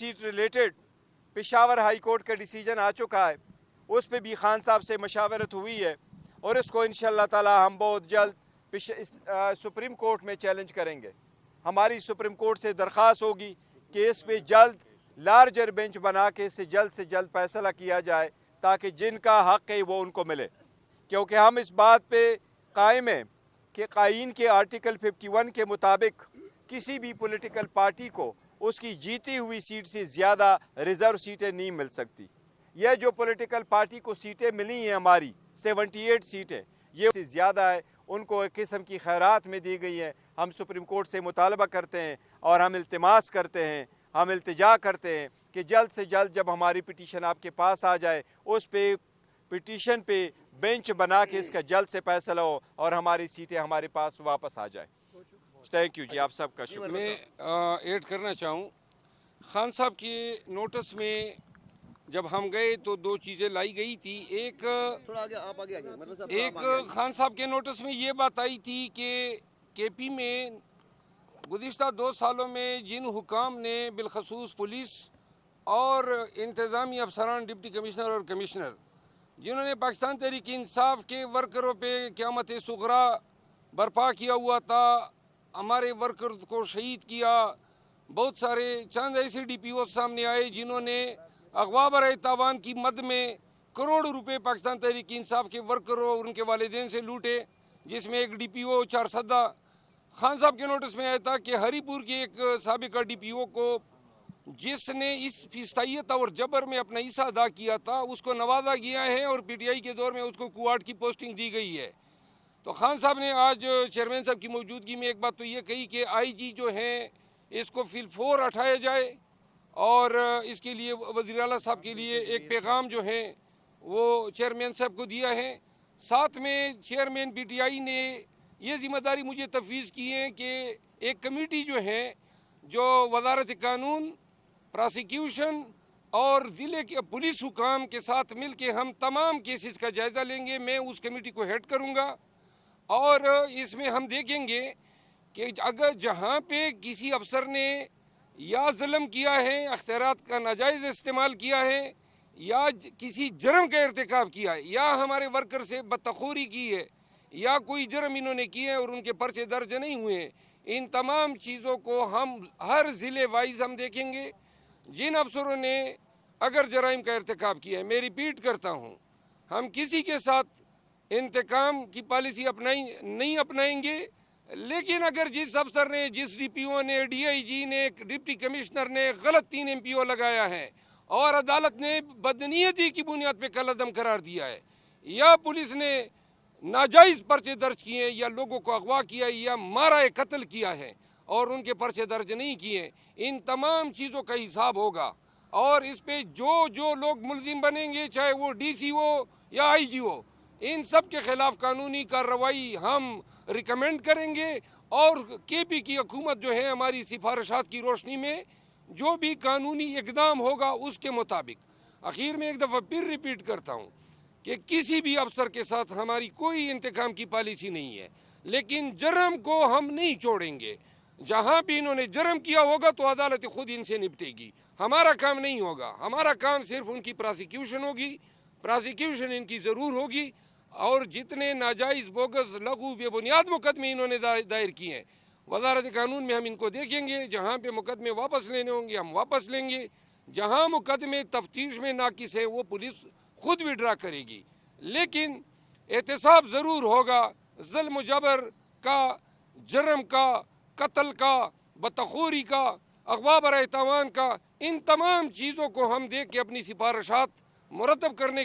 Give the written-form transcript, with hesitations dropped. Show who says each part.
Speaker 1: Seat related Peshawar high court का decision आ चुका है, उस पे भी खान साहब से मशावरत हुई है और इसको इंशाअल्लाह ताला हम बहुत जल्द सुप्रीम कोर्ट में चैलेंज करेंगे। हमारी सुप्रीम कोर्ट से दरख्वास्त होगी कि इस पे जल्द लार्जर बेंच बना के इससे जल्द फैसला किया जाए ताकि जिनका हक है वो उनको मिले, क्योंकि हम इस बात पे कायम हैं कि कायीन के आर्टिकल 51 के मुताबिक किसी भी पॉलिटिकल पार्टी को उसकी जीती हुई सीट से ज़्यादा रिज़र्व सीटें नहीं मिल सकती। यह जो पॉलिटिकल पार्टी को सीटें मिली हैं हमारी 78 सीटें, ये से ज़्यादा है, उनको एक किस्म की खैरात में दी गई हैं। हम सुप्रीम कोर्ट से मुतालबा करते हैं और हम इल्तिमास करते हैं, हम इल्तिजा करते हैं कि जल्द से जल्द जब हमारी पिटीशन आपके पास आ जाए उस पे पिटीशन पे बेंच बना के इसका जल्द से फैसला हो और हमारी सीटें हमारे पास वापस आ जाए। थैंक यू जी, आप सबका शुक्रिया।
Speaker 2: मैं ऐड करना चाहूँ, खान साहब के नोटिस में जब हम गए तो दो चीज़ें लाई गई थी। एक
Speaker 3: थोड़ा आगे आप आगे आइए,
Speaker 2: एक खान साहब के नोटिस में ये बात आई थी कि केपी में गुज़िश्ता 2 सालों में जिन हुकाम ने बिलखसूस पुलिस और इंतज़ामी अफसरान, डिप्टी कमिश्नर और कमिश्नर, जिन्होंने पाकिस्तान तहरीक इंसाफ के वर्करों पे क़यामत सुगरा बर्पा किया हुआ था, हमारे वर्कर को शहीद किया, बहुत सारे चंद ऐसे DPO सामने आए जिन्होंने अगवा बराए तावान की मद में करोड़ों रुपए पाकिस्तान तहरीक इंसाफ के वर्करों और उनके वालिदैन से लूटे, जिसमें एक DPO 4 सदा खान साहब के नोटिस में आया था कि हरीपुर के एक साबिका DPO को जिसने इस फिस्तायत और जबर में अपना हिस्सा अदा किया था उसको नवाजा गया है और PTI के दौर में उसको कुआट की पोस्टिंग दी गई है। तो खान साहब ने आज चेयरमैन साहब की मौजूदगी में एक बात तो ये कही कि IG जो हैं इसको फिलफोर हटाया जाए और इसके लिए वज़ीर आला साहब के लिए एक पैगाम जो है वो चेयरमैन साहब को दिया है। साथ में चेयरमैन PTI ने ये जिम्मेदारी मुझे तफवीज़ की है कि एक कमेटी जो है जो वज़ारत कानून, प्रोसिक्यूशन और ज़िले के पुलिस हुकाम के साथ मिल के हम तमाम केसेस का जायज़ा लेंगे। मैं उस कमेटी को हेड करूँगा और इसमें हम देखेंगे कि अगर जहाँ पे किसी अफसर ने या जुल्म किया है, अख्तियारात का नाजायज़ इस्तेमाल किया है या किसी जुर्म का इर्तिकाब किया है या हमारे वर्कर से बदतखोरी की है या कोई जुर्म इन्होंने किए और उनके पर्चे दर्ज नहीं हुए, इन तमाम चीज़ों को हम हर ज़िले वाइज हम देखेंगे। जिन अफसरों ने अगर जराइम का इर्तिकाब किया है, मैं रिपीट करता हूँ, हम किसी के साथ इंतकाम की पॉलिसी नहीं अपनाएंगे, लेकिन अगर जिस अफसर ने, जिस DPO ने, DIG ने, डिप्टी कमिश्नर ने गलत 3 MPO लगाया है और अदालत ने बदनीयती की बुनियाद पे कलअदम करार दिया है या पुलिस ने नाजायज़ पर्चे दर्ज किए या लोगों को अगवा किया या मारा कत्ल किया है और उनके पर्चे दर्ज नहीं किए, इन तमाम चीज़ों का हिसाब होगा और इस पे जो लोग मुलजिम बनेंगे, चाहे वो DC हो या IG हो, इन सब के खिलाफ कानूनी कार्रवाई हम रिकमेंड करेंगे और KP की हुकूमत जो है हमारी सिफारिशात की रोशनी में जो भी कानूनी इकदाम होगा उसके मुताबिक। आखिर में एक दफ़ा फिर रिपीट करता हूँ कि किसी भी अफसर के साथ हमारी कोई इंतकाम की पॉलिसी नहीं है, लेकिन जुर्म को हम नहीं छोड़ेंगे। जहाँ भी इन्होंने जुर्म किया होगा तो अदालत खुद इनसे निपटेगी, हमारा काम नहीं होगा। हमारा काम सिर्फ उनकी प्रोसिक्यूशन होगी, प्रोसिक्यूशन इनकी ज़रूर होगी और जितने नाजायज़, बोगस, लघु, बेबुनियाद मुकदमे इन्होंने दायर किए हैं वज़ारत कानून में हम इनको देखेंगे। जहाँ पे मुकदमे वापस लेने होंगे हम वापस लेंगे, जहाँ मुकदमे तफ्तीश में नाकिस है वो पुलिस खुद विड्रा करेगी, लेकिन एहतसाब ज़रूर होगा। ज़ुल्म जबर का, जुर्म का, कत्ल का, बदतखोरी का, अगवा बराए तावान का, इन तमाम चीज़ों को हम देख के अपनी सिफारिशात मुरतब करने